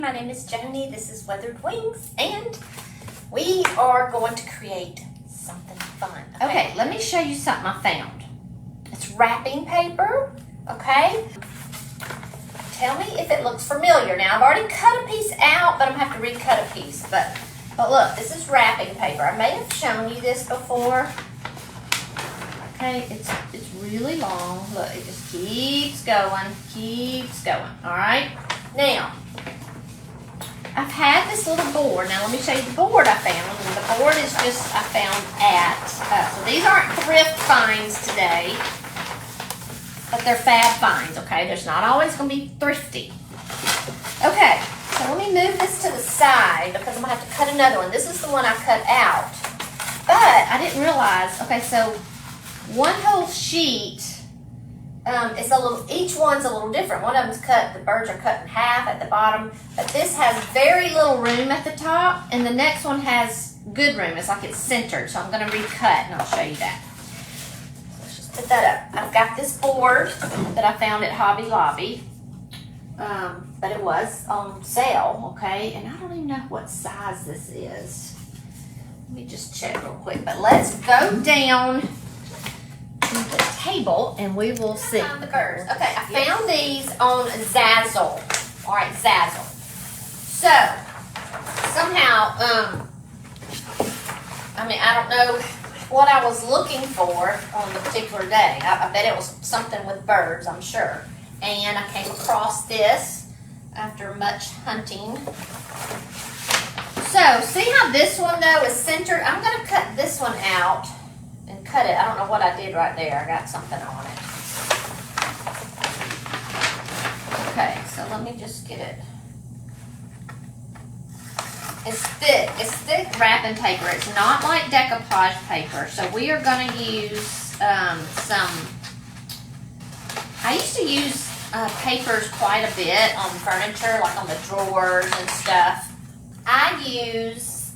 My name is Joni, this is Weathered Wings, and we are going to create something fun. Okay, let me show you something I found. It's wrapping paper, okay? Tell me if it looks familiar. Now, I've already cut a piece out, but I'm gonna have to recut a piece. But look, this is wrapping paper. I may have shown you this before. Okay, it's really long. Look, it just keeps going, all right? Now, I've had this little board. Now let me show you the board I found. And the board is just, I found at, so these aren't thrift finds today, but they're fab finds, okay? There's not always gonna be thrifty. Okay, so let me move this to the side because I'm gonna have to cut another one. This is the one I cut out, but I didn't realize, okay, so one whole sheet, it's a little, each one's a little different. One of them's cut, the birds are cut in half at the bottom, but this has very little room at the top, and the next one has good room. It's like it's centered, so I'm gonna recut, and I'll show you that. Let's just put that up. I've got this board that I found at Hobby Lobby, but it was on sale, okay? And I don't even know what size this is. Let me just check real quick, but let's go down the table and we will see. The birds. Okay, I found these on Zazzle. All right, Zazzle. So somehow, I mean, I don't know what I was looking for on the particular day. I bet it was something with birds, I'm sure. And I came across this after much hunting. So see how this one though is centered? I'm gonna cut this one out. Cut it. I don't know what I did right there. I got something on it. Okay, so let me just get it. It's thick. It's thick wrapping paper. It's not like decoupage paper. So we are going to use some. I used to use papers quite a bit on furniture, like on the drawers and stuff. I use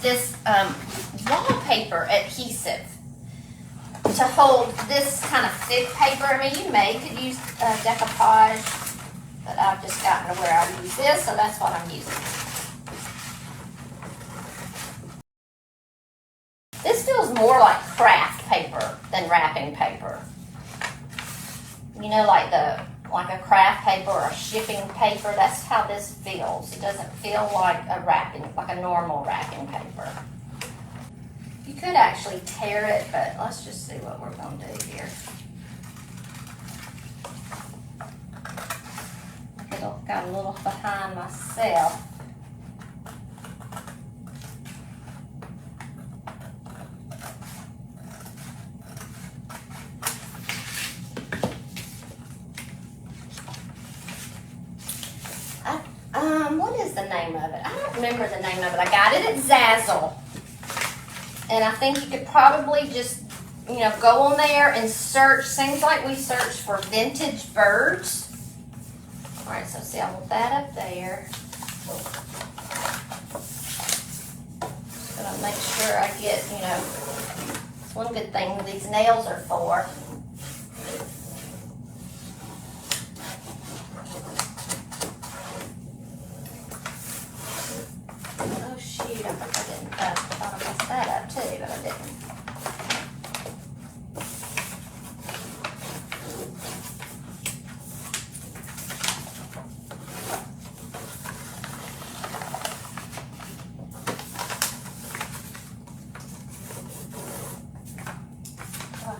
this wallpaper adhesive to hold this kind of thick paper. I mean, you could use decoupage, but I've just gotten to where I use this, so that's what I'm using. This feels more like craft paper than wrapping paper. You know, like a craft paper or a shipping paper. That's how this feels. It doesn't feel like a normal wrapping paper. You could actually tear it, but let's just see what we're going to do here. It got a little behind myself. What is the name of it? I don't remember the name of it. I got it at Zazzle. And I think you could probably just, you know, go on there and search. Seems like we searched for vintage birds. All right, so see, I want that up there. Just gonna make sure I get, you know, it's one good thing these nails are for. Oh shoot, I think I didn't, I thought I messed that up too, but I didn't.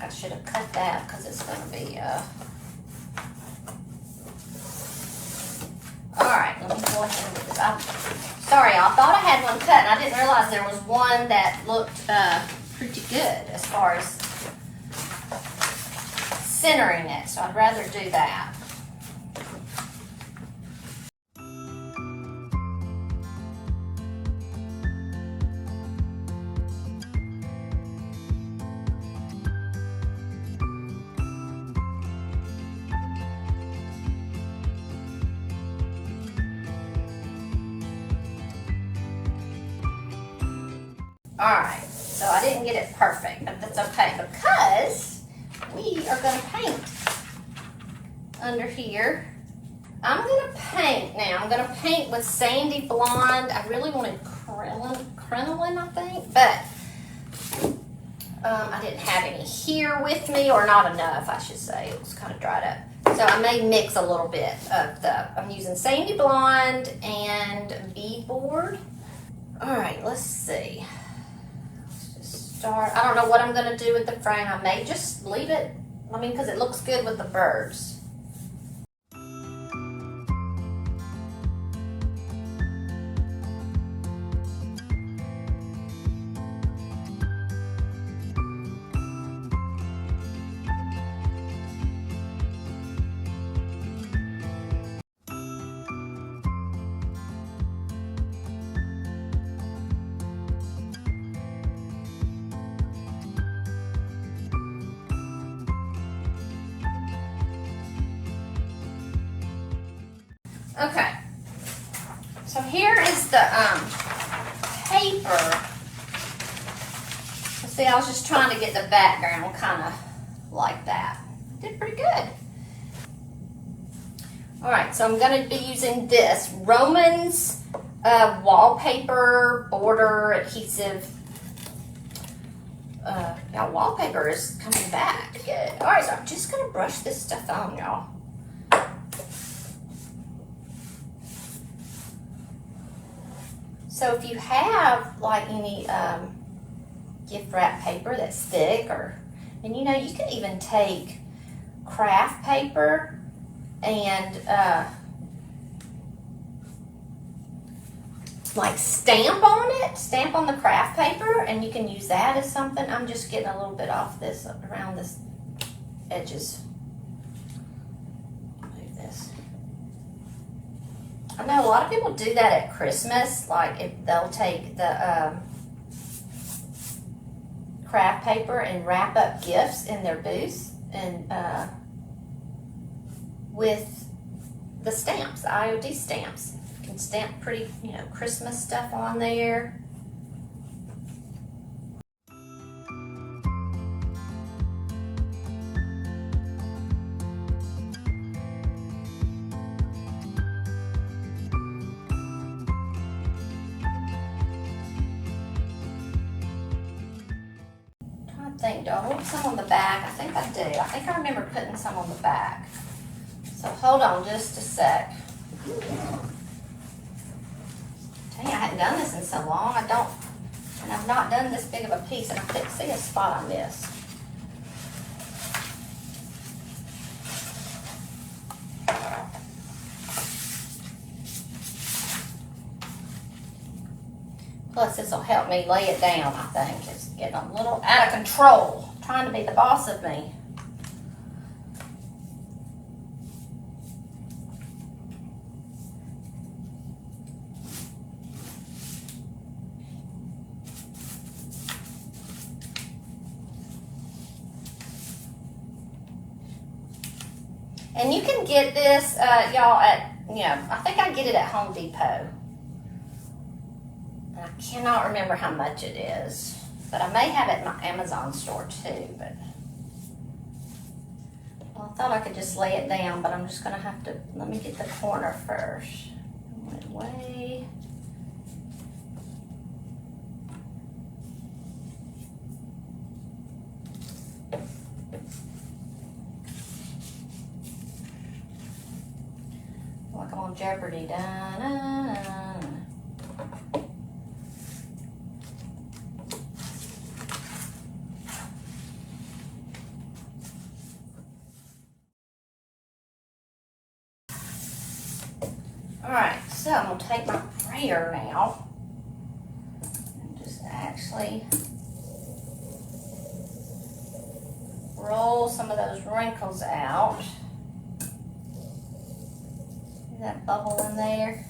I should have cut that because it's going to be, Alright, let me go ahead and get this. Sorry, y'all. I thought I had one cut and I didn't realize there was one that looked pretty good as far as centering it. So I'd rather do that. Alright, so I didn't get it perfect, but that's okay because we are going to paint under here. I'm going to paint now. I'm going to paint with Sandy Blonde. I really wanted crinoline, I think, but I didn't have any here with me, or not enough, I should say. It was kind of dried up. So I may mix a little bit of I'm using Sandy Blonde and beadboard. All right, let's see. Let's just start. I don't know what I'm going to do with the frame. I may just leave it, because it looks good with the birds. Okay, so here is the paper. See, I was just trying to get the background kind of like that. Did pretty good. All right, so I'm going to be using this Romans wallpaper border adhesive. Y'all, wallpaper is coming back. Good. All right, so I'm just going to brush this stuff on, y'all. So if you have like any gift wrap paper that's thick, and you can even take craft paper and like stamp on the craft paper, and you can use that as something. I'm just getting a little bit off this around this edges. Move this. I know a lot of people do that at Christmas, like if they'll take the craft paper and wrap up gifts in their booths, and with the stamps, the IOD stamps. You can stamp pretty, Christmas stuff on there. Do I want some on the back? I think I do. I think I remember putting some on the back. So hold on just a sec. Dang, I hadn't done this in so long. And I've not done this big of a piece, and I couldn't see a spot I missed. Plus, this will help me lay it down, I think. It's getting a little out of control, trying to be the boss of me. And you can get this, y'all, I think I get it at Home Depot. I cannot remember how much it is, but I may have it in my Amazon store too. But well, I thought I could just lay it down, but I'm just gonna have to. Let me get the corner first. Went away. Like I'm on Jeopardy. Da, da, da. Alright, so I'm going to take my brayer now and just actually roll some of those wrinkles out. See that bubble in there?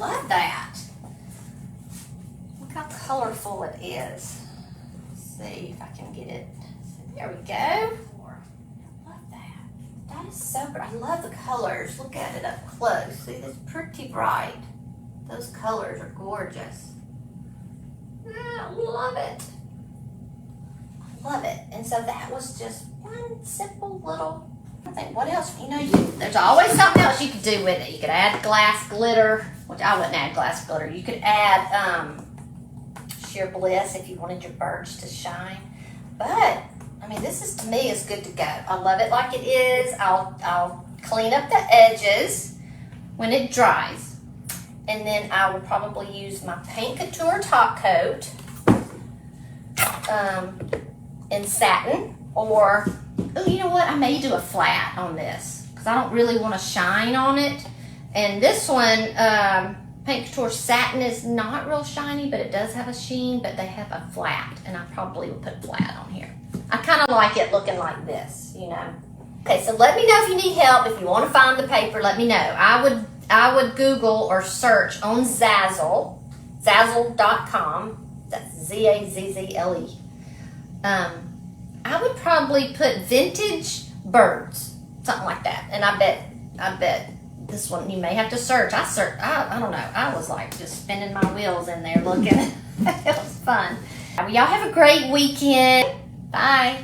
love that. Look how colorful it is. Let's see if I can get it. There we go. I love that. That is so pretty. I love the colors. Look at it up close. See, it's pretty bright. Those colors are gorgeous. I love it. I love it. And so that was just one simple little thing. What else? You know, there's always something else you could do with it. You could add glass glitter, which I wouldn't add glass glitter. You could add sheer bliss if you wanted your birds to shine. But I mean, this is, to me, is good to go. I love it like it is. I'll clean up the edges when it dries. And then I will probably use my Paint Couture top coat in satin. Or, oh, you know what? I may do a flat on this because I don't really want to shine on it. And this one, Paint Couture satin is not real shiny, but it does have a sheen, but they have a flat. And I probably will put flat on here. I kind of like it looking like this, you know. Okay, so let me know if you need help. If you want to find the paper, let me know. I would Google or search on Zazzle, Zazzle.com. That's Z-A-Z-Z-L-E. I would probably put vintage birds, something like that. And I bet this one you may have to search. I don't know. I was like just spinning my wheels in there looking. It was fun. Y'all have a great weekend. Bye.